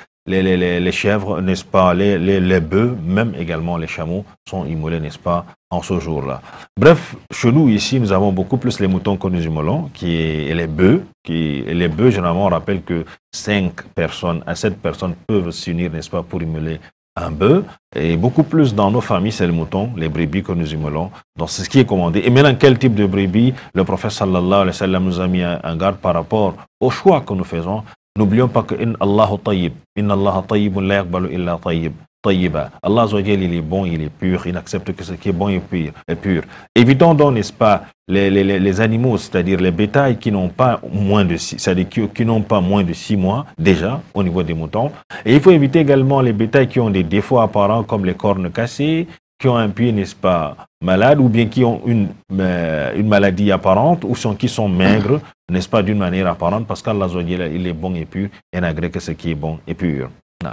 chèvres, n'est-ce pas, les bœufs, même également les chameaux sont immolés, n'est-ce pas, en ce jour-là. Bref, chez nous ici, nous avons beaucoup plus les moutons que nous immolons, et les bœufs. Les bœufs, généralement, on rappelle que 5 personnes à 7 personnes peuvent s'unir, n'est-ce pas, pour immoler un bœuf. Et beaucoup plus dans nos familles, c'est le mouton, les brebis que nous immolons. Donc c'est ce qui est commandé. Et maintenant, quel type de brebis? Le prophète sallallahu alayhi wa sallam nous a mis en garde par rapport au choix que nous faisons. N'oublions pas que Inna Allahu tayyib, Inna Allaha tayyibun la yaqbalu illa tayyiba. Allah Azza wa Jalla, il est bon, il est pur, il n'accepte que ce qui est bon et pur. Évitons donc, n'est-ce pas, les animaux, c'est-à-dire les bétails qui n'ont pas moins de 6 mois déjà au niveau des moutons. Et il faut éviter également les bétails qui ont des défauts apparents comme les cornes cassées, qui ont un pied, n'est-ce pas, malade, ou bien qui ont une maladie apparente, ou qui sont maigres, n'est-ce pas, d'une manière apparente, parce qu'Allah Azza wa Jalla, il est bon et pur, et n'agrée que ce qui est bon et pur. Non.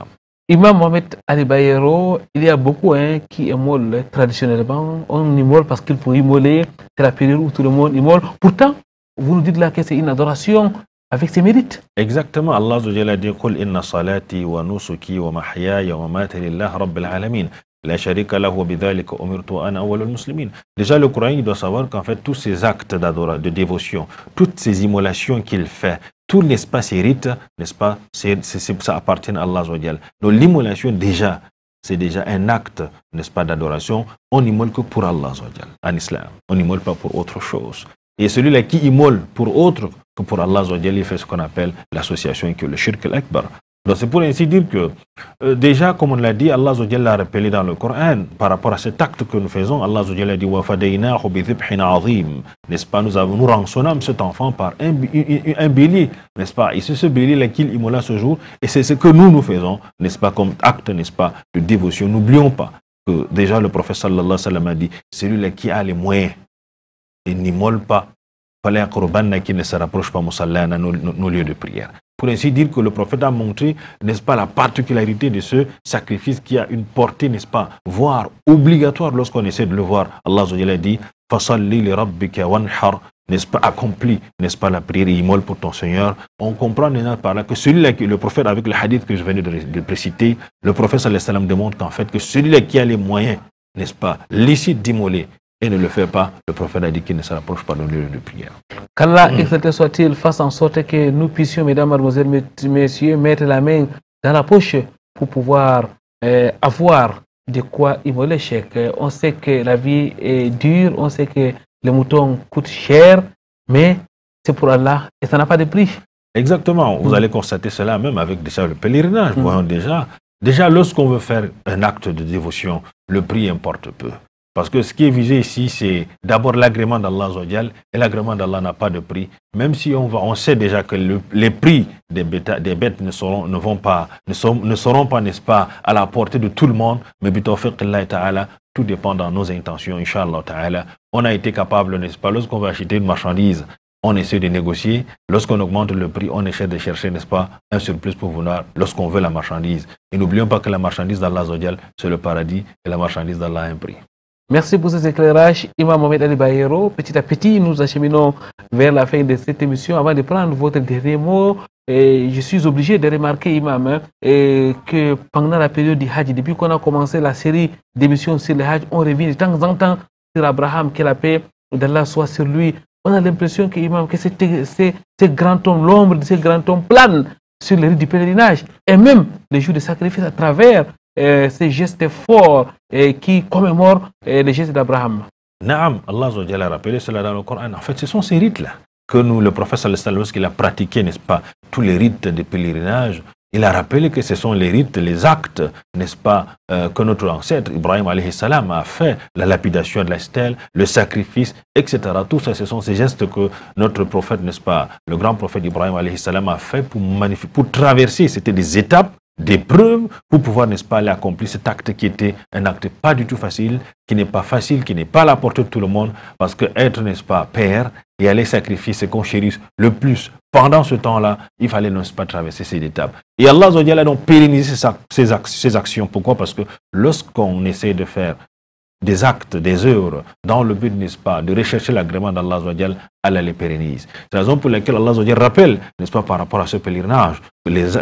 Imam Mohamed Ali Bayero, il y a beaucoup qui immolent traditionnellement. On immole parce qu'il faut immoler, c'est la période où tout le monde immole. Pourtant, vous nous dites là que c'est une adoration avec ses mérites. Exactement. Allah Azza wa Jalla dit Qul inna salati wa nusuki wa mahyaya wa mamati lillahi rabbil alamin. La sharika lahu wa bidhalika umirtu ana awwalul muslimin. Déjà, le Coran, il doit savoir qu'en fait, tous ces actes de dévotion, toutes ces immolations qu'il fait, tout l'espace et rites, n'est-ce pas, ça appartient à Allah Azza wa Jalla. Donc l'immolation, déjà, c'est déjà un acte, n'est-ce pas, d'adoration. On n'immole que pour Allah Azza wa Jalla, en islam. On n'immole pas pour autre chose. Et celui-là qui immole pour autre que pour Allah Azza wa Jalla, il fait ce qu'on appelle l'association, qui est le shirk al-akbar. Donc c'est pour ainsi dire que, déjà, comme on l'a dit, Allah Azza wa Jalla a rappelé dans le Coran, par rapport à cet acte que nous faisons, Allah Azza wa Jalla dit wa fadaynahu bi dhibhin azim, n'est-ce pas, nous rançonnâmes cet enfant par un bélier, n'est-ce pas, et c'est ce bélier-là qu'il immola ce jour, et c'est ce que nous faisons, n'est-ce pas, comme acte, n'est-ce pas, de dévotion. N'oublions pas que déjà le prophète sallallahu alayhi wa sallam a dit, celui-là qui a les moyens, il n'immole pas, qui ne se rapproche pas musallana, nos lieux de prière. Pour ainsi dire que le prophète a montré, n'est-ce pas, la particularité de ce sacrifice qui a une portée, n'est-ce pas, voire obligatoire lorsqu'on essaie de le voir. Allah Azza wa Jalla dit Fasalli li rabbika wanhar, n'est-ce pas, accompli, n'est-ce pas, la prière et immole pour ton Seigneur. On comprend maintenant par là que celui-là, le prophète, avec le hadith que je venais de préciter, le prophète sallallahu alayhi wa sallam démontre qu'en fait, que celui-là qui a les moyens, n'est-ce pas, licite d'immoler, et ne le fait pas, le prophète a dit qu'il ne se rapproche pas de lieu de prière. Qu'Allah, exalté soit-il, fasse en sorte que nous puissions, mesdames, mademoiselles, messieurs, mettre la main dans la poche pour pouvoir avoir de quoi immoler chèque. On sait que la vie est dure, on sait que les moutons coûtent cher, mais c'est pour Allah et ça n'a pas de prix. Exactement. Vous allez constater cela même avec déjà le pèlerinage. Voyons déjà lorsqu'on veut faire un acte de dévotion, le prix importe peu. Parce que ce qui est visé ici, c'est d'abord l'agrément d'Allah Azza wa Jalla, et l'agrément d'Allah n'a pas de prix. Même si on sait déjà que les prix des bêtes ne seront pas, n'est-ce pas, à la portée de tout le monde, mais bitawfiq Allah ta'ala, tout dépend dans nos intentions, Inch'Allah ta'ala. On a été capable, n'est-ce pas, lorsqu'on va acheter une marchandise, on essaie de négocier. Lorsqu'on augmente le prix, on essaie de chercher, n'est-ce pas, un surplus pour venir lorsqu'on veut la marchandise. Et n'oublions pas que la marchandise d'Allah, c'est le paradis, et la marchandise d'Allah a un prix. Merci pour ces éclairages, Imam Mohamed Ali Bayero. Petit à petit, nous acheminons vers la fin de cette émission. Avant de prendre votre dernier mot, je suis obligé de remarquer, Imam, que pendant la période du Hajj, depuis qu'on a commencé la série d'émissions sur le Hajj, on revient de temps en temps sur Abraham, que la paix d'Allah soit sur lui. On a l'impression que, Imam, que ce grand homme, l'ombre de ce grand homme plane sur les rites du pèlerinage. Et même les jours de sacrifice à travers ces gestes forts qui commémorent les gestes d'Abraham. Naam, Allah a rappelé cela dans le Coran. En fait, ce sont ces rites-là que nous, le prophète sallallahu alayhi wa sallam, lorsqu'il a pratiqué, n'est-ce pas, tous les rites de pèlerinage, il a rappelé que ce sont les rites, les actes, n'est-ce pas, que notre ancêtre Ibrahim alayhi salam a fait, la lapidation de la stèle, le sacrifice, etc. Tout ça, ce sont ces gestes que notre prophète, n'est-ce pas, le grand prophète Ibrahim alayhi salam a fait pour traverser. C'était des étapes, des preuves pour pouvoir, n'est-ce pas, aller accomplir cet acte qui était un acte pas du tout facile, qui n'est pas facile, qui n'est pas à la portée de tout le monde, parce que être, n'est-ce pas, père et aller sacrifier ce qu'on chérisse le plus, pendant ce temps-là, il fallait, n'est-ce pas, traverser ces étapes. Et Allah a donc pérennisé ces actions. Pourquoi? Parce que lorsqu'on essaie de faire des actes, des œuvres, dans le but, n'est-ce pas, de rechercher l'agrément d'Allah, Allah les pérennise. C'est la raison pour laquelle Allah rappelle, n'est-ce pas, par rapport à ce pèlerinage,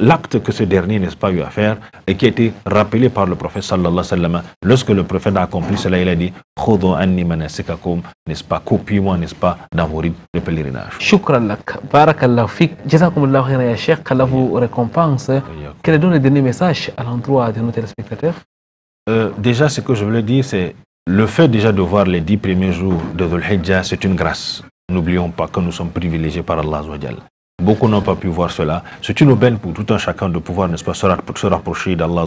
l'acte que ce dernier, n'est-ce pas, eu à faire, et qui a été rappelé par le prophète sallallahu alayhi wa sallam. Lorsque le prophète a accompli cela, il a dit, Khudhu anni manasikakum, n'est-ce pas, copiez-moi, n'est-ce pas, dans vos rites de pèlerinage. Shukran lak, barakallahu fik, jazakumullahu khairan ya Cheikh, qu'Allah vous récompense. Quel est donc le dernier message à l'endroit de nos téléspectateurs? Déjà, ce que je voulais dire, c'est le fait déjà de voir les 10 premiers jours de Dhul Hijjah, c'est une grâce. N'oublions pas que nous sommes privilégiés par Allah. Beaucoup n'ont pas pu voir cela. C'est une aubaine pour tout un chacun de pouvoir, n'est-ce pas, se rapprocher d'Allah,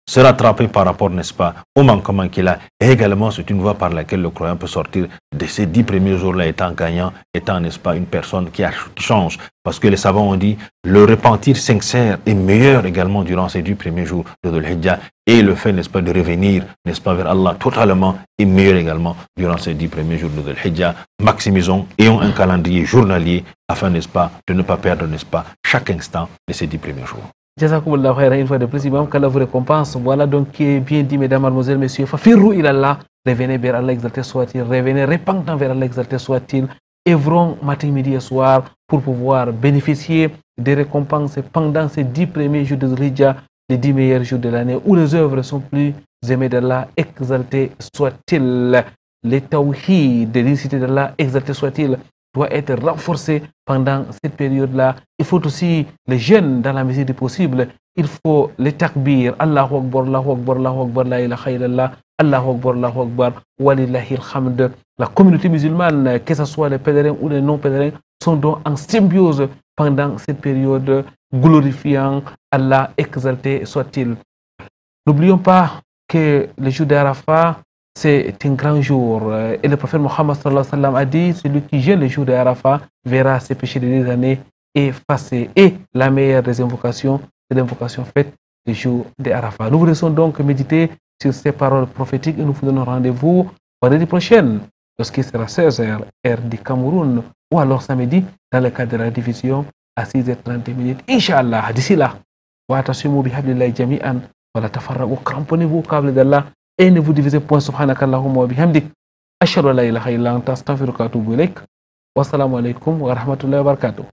se rattraper par rapport, n'est-ce pas, au manquement qu'il a. Et également, c'est une voie par laquelle le croyant peut sortir de ces 10 premiers jours-là étant gagnant, étant, n'est-ce pas, une personne qui change. Parce que les savants ont dit, le repentir sincère est meilleur également durant ces 10 premiers jours de Dhul Hijjah. Et le fait, n'est-ce pas, de revenir, n'est-ce pas, vers Allah totalement est meilleur également durant ces 10 premiers jours de Dhul Hijjah. Maximisons, ayons un calendrier journalier afin, n'est-ce pas, de ne pas perdre, n'est-ce pas, chaque instant de ces 10 premiers jours. Jazakumullahu khairan, une fois de plus, Imam, qu'Allah vous récompense. Voilà donc qui est bien dit, mesdames, mademoiselles, messieurs. Fafirru ilallah, revenez vers Allah exalté soit-il, revenez repentant vers Allah exalté soit-il. Œuvrons matin, midi et soir pour pouvoir bénéficier des récompenses pendant ces 10 premiers jours de Dhul Hijjah, les 10 meilleurs jours de l'année, où les œuvres sont plus aimées d'Allah, exalté soit-il. Les tawhid, les cités d'Allah, exalté soit-il, doit être renforcé pendant cette période-là. Il faut aussi les jeunes dans la mesure du possible. Il faut les takbir, Allahu Akbar, Allahu Akbar, Allahu Akbar, la ilaha illallah, Allahu Akbar, Allahu Akbar, walillahi alhamd. La communauté musulmane, que ce soit les pèlerins ou les non-pèlerins, sont donc en symbiose pendant cette période, glorifiant Allah, exalté soit-il. N'oublions pas que le jour d'Arafat, c'est un grand jour. Et le prophète Mohammed sallallahu alayhi wa sallam a dit, celui qui jeûne le jour d'Arafat verra ses péchés des années effacés. Et la meilleure des invocations, c'est l'invocation faite le jour d'Arafat. Nous vous laissons donc méditer sur ces paroles prophétiques et nous vous donnons rendez-vous vendredi prochain, lorsqu'il sera 16h, heure du Cameroun, ou alors samedi, dans le cadre de la division, à 6h30. Inch'Allah, d'ici là, wa'tasimu bihablillahi jami'an, wa la tafarraqu, cramponnez-vous au câble d'Allah, et ne vous divisez point, subhanakallahumma wa bihamdik, ashhadu an la ilaha illa anta astaghfiruka wa atubu ilaik. Wassalamu alaikum wa rahmatullahi wa barakatuh.